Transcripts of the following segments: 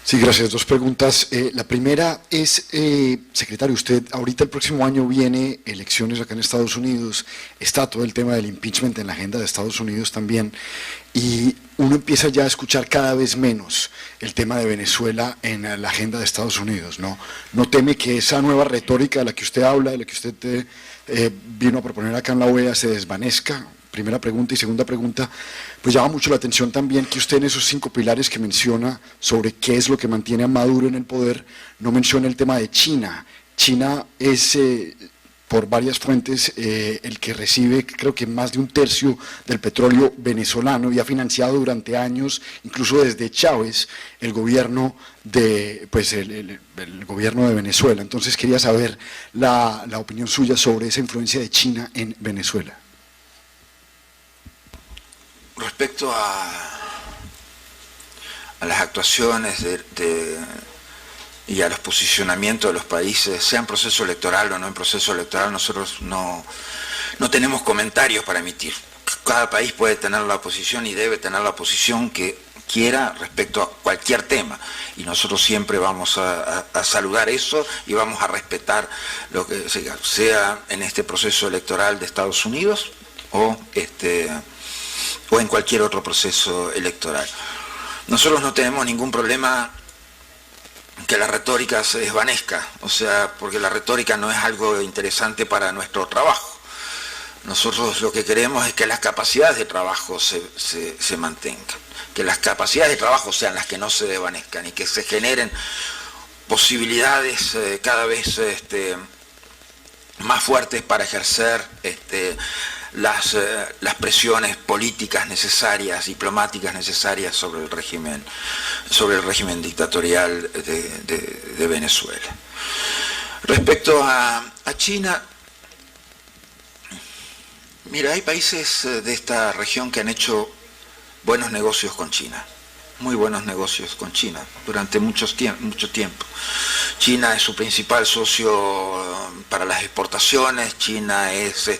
Sí, gracias. Dos preguntas. La primera es, secretario, usted ahorita el próximo año viene elecciones acá en Estados Unidos, está todo el tema del impeachment en la agenda de Estados Unidos también, y uno empieza ya a escuchar cada vez menos el tema de Venezuela en la agenda de Estados Unidos, ¿no? ¿No teme que esa nueva retórica de la que usted habla, de la que usted vino a proponer acá en la OEA, se desvanezca? Primera pregunta. Y segunda pregunta, pues llama mucho la atención también que usted en esos 5 pilares que menciona sobre qué es lo que mantiene a Maduro en el poder, no menciona el tema de China. China es, por varias fuentes, el que recibe creo que más de 1/3 del petróleo venezolano y ha financiado durante años, incluso desde Chávez, el gobierno de, pues el gobierno de Venezuela. Entonces quería saber la opinión suya sobre esa influencia de China en Venezuela. Respecto a las actuaciones y a los posicionamientos de los países, sea en proceso electoral o no en proceso electoral, nosotros no tenemos comentarios para emitir. Cada país puede tener la posición y debe tener la posición que quiera respecto a cualquier tema, y nosotros siempre vamos a saludar eso y vamos a respetar lo que sea en este proceso electoral de Estados Unidos o en cualquier otro proceso electoral. Nosotros no tenemos ningún problema que la retórica se desvanezca, o sea, porque la retórica no es algo interesante para nuestro trabajo. Nosotros lo que queremos es que las capacidades de trabajo se mantengan, que las capacidades de trabajo sean las que no se desvanezcan y que se generen posibilidades cada vez más fuertes para ejercer las presiones políticas necesarias, diplomáticas necesarias sobre el régimen dictatorial de Venezuela. Respecto a China, mira, hay países de esta región que han hecho buenos negocios con China, muy buenos negocios con China durante mucho tiempo. China es su principal socio para las exportaciones, China es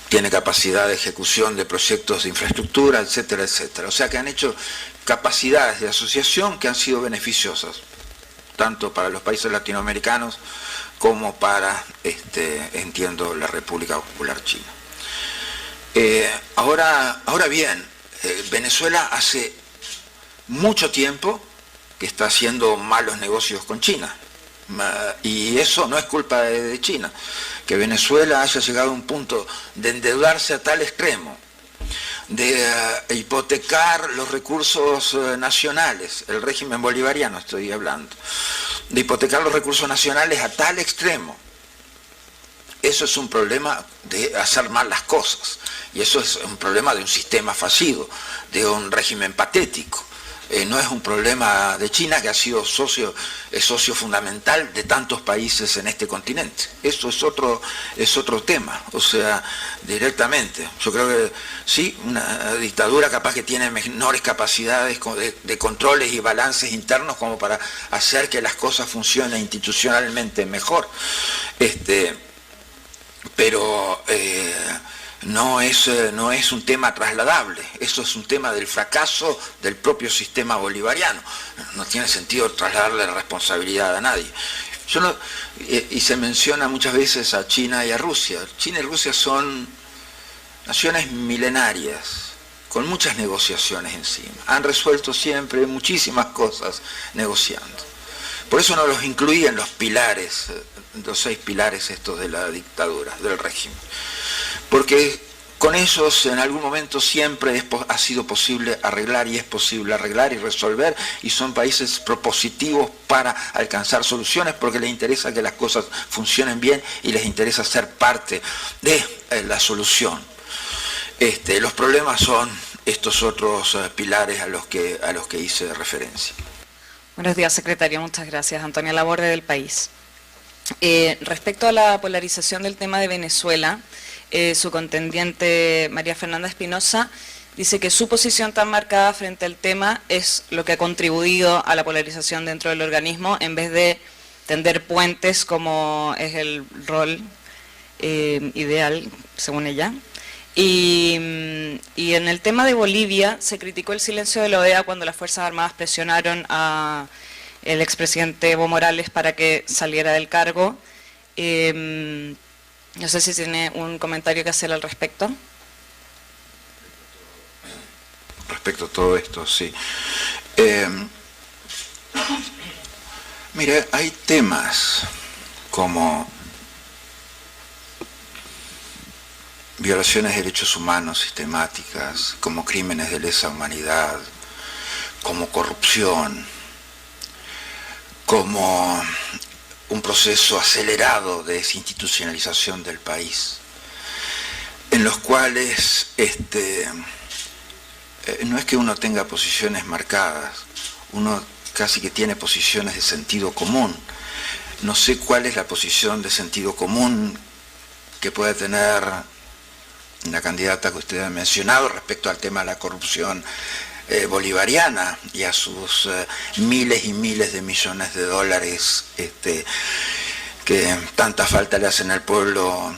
tiene capacidad de ejecución de proyectos de infraestructura, etcétera, etcétera. O sea que han hecho capacidades de asociación que han sido beneficiosas, tanto para los países latinoamericanos como para, entiendo, la República Popular China. Ahora bien, Venezuela hace mucho tiempo que está haciendo malos negocios con China, y eso no es culpa de China. Que Venezuela haya llegado a un punto de endeudarse a tal extremo, de hipotecar los recursos nacionales, el régimen bolivariano estoy hablando, de hipotecar los recursos nacionales a tal extremo, eso es un problema de hacer mal las cosas, y eso es un problema de un sistema fallido, de un régimen patético. No es un problema de China, que ha sido socio fundamental de tantos países en este continente. Eso es otro tema, o sea, directamente. Yo creo que sí, una dictadura capaz que tiene menores capacidades de controles y balances internos como para hacer que las cosas funcionen institucionalmente mejor. Pero no es un tema trasladable, eso es un tema del fracaso del propio sistema bolivariano. No tiene sentido trasladarle la responsabilidad a nadie. Y se menciona muchas veces a China y a Rusia. China y Rusia son naciones milenarias, con muchas negociaciones encima. Han resuelto siempre muchísimas cosas negociando. Por eso no los incluí en los pilares, los 6 pilares estos de la dictadura, del régimen. Porque con ellos en algún momento siempre ha sido posible arreglar, y es posible arreglar y resolver, y son países propositivos para alcanzar soluciones porque les interesa que las cosas funcionen bien y les interesa ser parte de la solución. Los problemas son estos otros pilares a los que hice referencia. Buenos días, secretario. Muchas gracias. Antonia Laborde, del País. Respecto a la polarización del tema de Venezuela, su contendiente María Fernanda Espinosa dice que su posición tan marcada frente al tema es lo que ha contribuido a la polarización dentro del organismo, en vez de tender puentes como es el rol ideal, según ella. Y en el tema de Bolivia se criticó el silencio de la OEA cuando las Fuerzas Armadas presionaron a el expresidente Evo Morales para que saliera del cargo. No sé si tiene un comentario que hacer al respecto. Respecto a todo esto, sí. Mire, hay temas como violaciones de derechos humanos sistemáticas, como crímenes de lesa humanidad, como corrupción, como un proceso acelerado de desinstitucionalización del país, en los cuales no es que uno tenga posiciones marcadas, uno casi que tiene posiciones de sentido común. No sé cuál es la posición de sentido común que puede tener la candidata que usted ha mencionado respecto al tema de la corrupción bolivariana y a sus miles y miles de millones de dólares que tanta falta le hacen al pueblo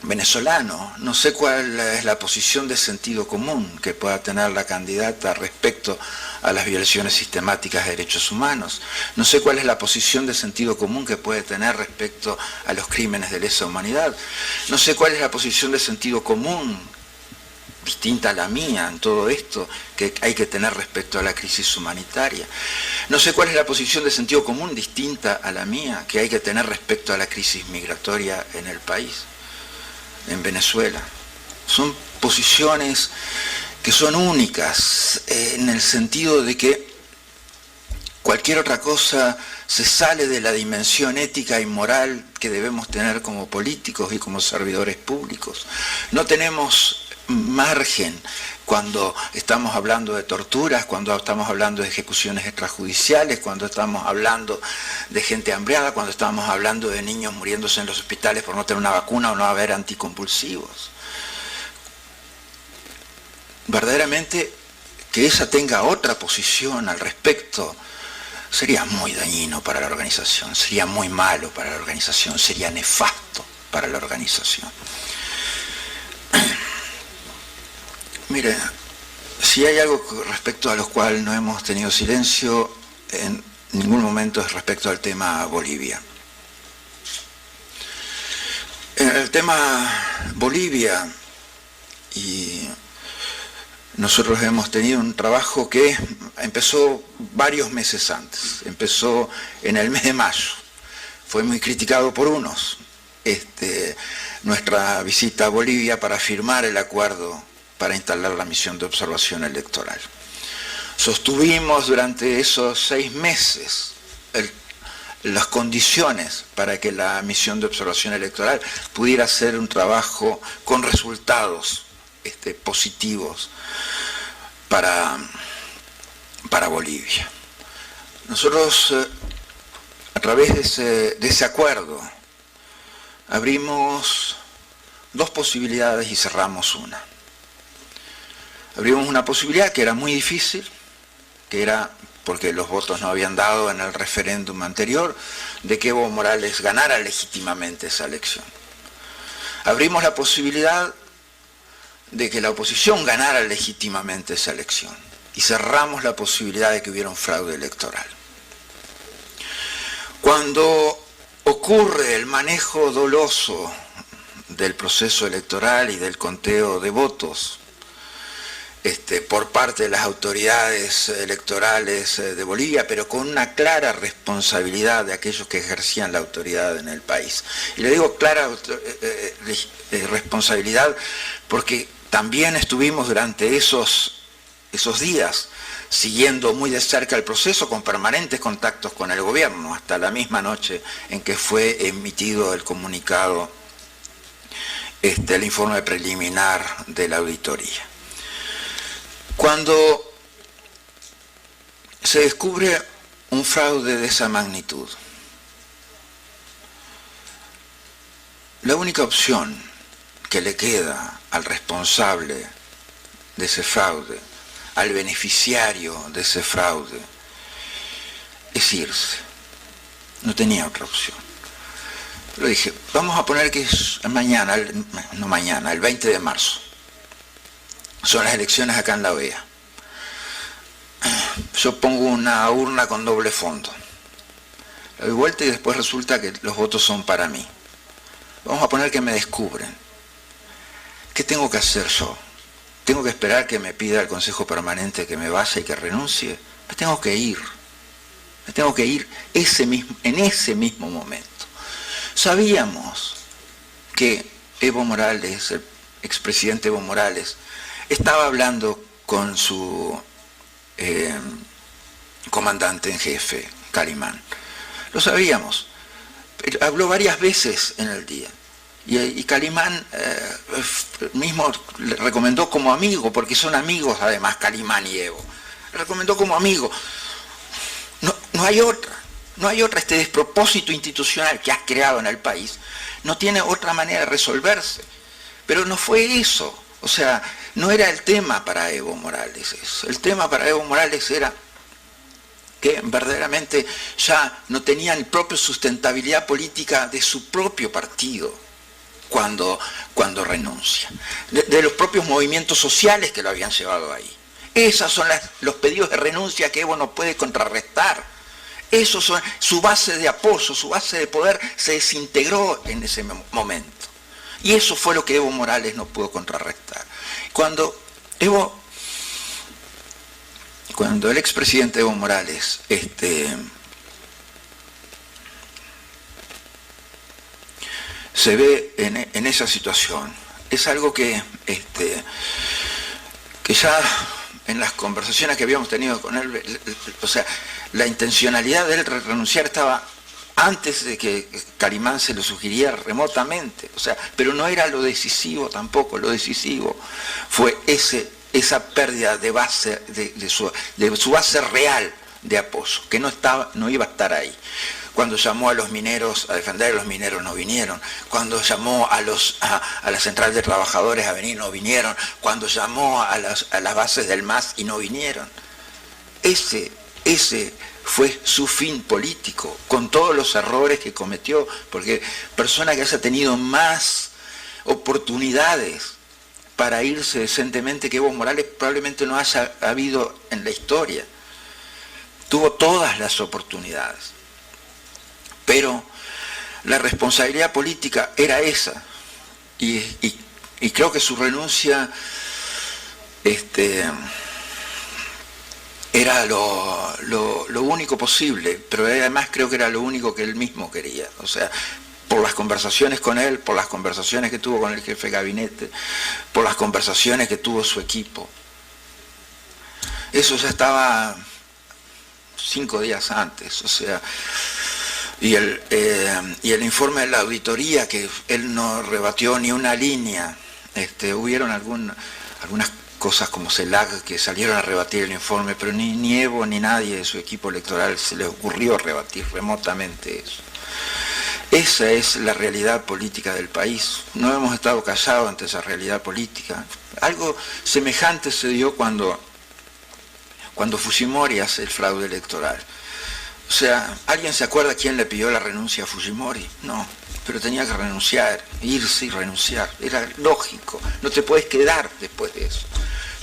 venezolano. No sé cuál es la posición de sentido común que pueda tener la candidata respecto a las violaciones sistemáticas de derechos humanos. No sé cuál es la posición de sentido común que puede tener respecto a los crímenes de lesa humanidad. No sé cuál es la posición de sentido común distinta a la mía en todo esto que hay que tener respecto a la crisis humanitaria. No sé cuál es la posición de sentido común distinta a la mía que hay que tener respecto a la crisis migratoria en el país, en Venezuela. Son posiciones que son únicas en el sentido de que cualquier otra cosa se sale de la dimensión ética y moral que debemos tener como políticos y como servidores públicos. No tenemos margen cuando estamos hablando de torturas, cuando estamos hablando de ejecuciones extrajudiciales, cuando estamos hablando de gente hambriada, cuando estamos hablando de niños muriéndose en los hospitales por no tener una vacuna o no haber anticonvulsivos. Verdaderamente que ella tenga otra posición al respecto sería muy dañino para la organización, sería muy malo para la organización, sería nefasto para la organización. Mire, si hay algo respecto a lo cual no hemos tenido silencio en ningún momento es respecto al tema Bolivia. En el tema Bolivia, y nosotros hemos tenido un trabajo que empezó varios meses antes, empezó en el mes de mayo, fue muy criticado por unos, nuestra visita a Bolivia para firmar el acuerdo para instalar la misión de observación electoral. Sostuvimos durante esos 6 meses las condiciones para que la misión de observación electoral pudiera hacer un trabajo con resultados positivos para Bolivia. Nosotros, a través de ese acuerdo, abrimos 2 posibilidades y cerramos una. Abrimos una posibilidad que era muy difícil, que era porque los votos no habían dado en el referéndum anterior, de que Evo Morales ganara legítimamente esa elección. Abrimos la posibilidad de que la oposición ganara legítimamente esa elección y cerramos la posibilidad de que hubiera un fraude electoral. Cuando ocurre el manejo doloso del proceso electoral y del conteo de votos por parte de las autoridades electorales de Bolivia, pero con una clara responsabilidad de aquellos que ejercían la autoridad en el país. Y le digo clara responsabilidad porque también estuvimos durante esos días siguiendo muy de cerca el proceso con permanentes contactos con el gobierno, hasta la misma noche en que fue emitido el comunicado, el informe preliminar de la auditoría. Cuando se descubre un fraude de esa magnitud, la única opción que le queda al responsable de ese fraude, al beneficiario de ese fraude, es irse. No tenía otra opción. Pero dije, vamos a poner que es mañana, no mañana, el 20 de marzo. Son las elecciones acá en La OEA. Yo pongo una urna con doble fondo. Le doy vuelta y después resulta que los votos son para mí. Vamos a poner que me descubren. ¿Qué tengo que hacer yo? ¿Tengo que esperar que me pida el Consejo Permanente que me vaya y que renuncie? Me tengo que ir. Me tengo que ir en ese mismo momento. Sabíamos que Evo Morales, el expresidente Evo Morales, estaba hablando con su comandante en jefe, Calimán. Lo sabíamos. Pero habló varias veces en el día. Y Calimán mismo le recomendó como amigo, porque son amigos además Calimán y Evo. Le recomendó como amigo. No hay otra. No hay otra. Este despropósito institucional que has creado en el país no tiene otra manera de resolverse. Pero no fue eso. O sea, no era el tema para Evo Morales eso. El tema para Evo Morales era que verdaderamente ya no tenían propia sustentabilidad política de su propio partido cuando renuncia, de los propios movimientos sociales que lo habían llevado ahí. Esos son los pedidos de renuncia que Evo no puede contrarrestar. Esos son su base de apoyo, su base de poder se desintegró en ese momento. Y eso fue lo que Evo Morales no pudo contrarrestar. Cuando el expresidente Evo Morales se ve en esa situación, es algo que ya en las conversaciones que habíamos tenido con él, o sea, la intencionalidad de él renunciar estaba antes de que Calimán se lo sugiriera remotamente, o sea, pero no era lo decisivo tampoco. Lo decisivo fue esa pérdida de base, de su base real de apoyo, que no iba a estar ahí. Cuando llamó a los mineros a defender, los mineros no vinieron. Cuando llamó a la central de trabajadores a venir, no vinieron. Cuando llamó a las bases del MAS y no vinieron. Ese fue su fin político, con todos los errores que cometió, porque persona que haya tenido más oportunidades para irse decentemente que Evo Morales probablemente no haya habido en la historia. Tuvo todas las oportunidades. Pero la responsabilidad política era esa. Y creo que su renuncia era lo único posible, pero además creo que era lo único que él mismo quería. O sea, por las conversaciones con él, por las conversaciones que tuvo con el jefe de gabinete, por las conversaciones que tuvo su equipo. Eso ya estaba 5 días antes, o sea, y el informe de la auditoría, que él no rebatió ni una línea, hubieron algunas cosas como CELAC que salieron a rebatir el informe, pero ni Evo ni nadie de su equipo electoral se les ocurrió rebatir remotamente eso. Esa es la realidad política del país. No hemos estado callados ante esa realidad política. Algo semejante se dio cuando Fujimori hace el fraude electoral. O sea, ¿alguien se acuerda quién le pidió la renuncia a Fujimori? No, pero tenía que renunciar, irse y renunciar. Era lógico, no te puedes quedar después de eso.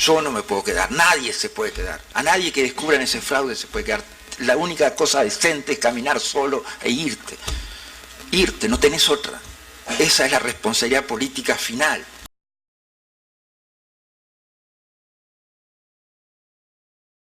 Yo no me puedo quedar, nadie se puede quedar. A nadie que descubra ese fraude se puede quedar. La única cosa decente es caminar solo e irte. Irte, no tenés otra. Esa es la responsabilidad política final.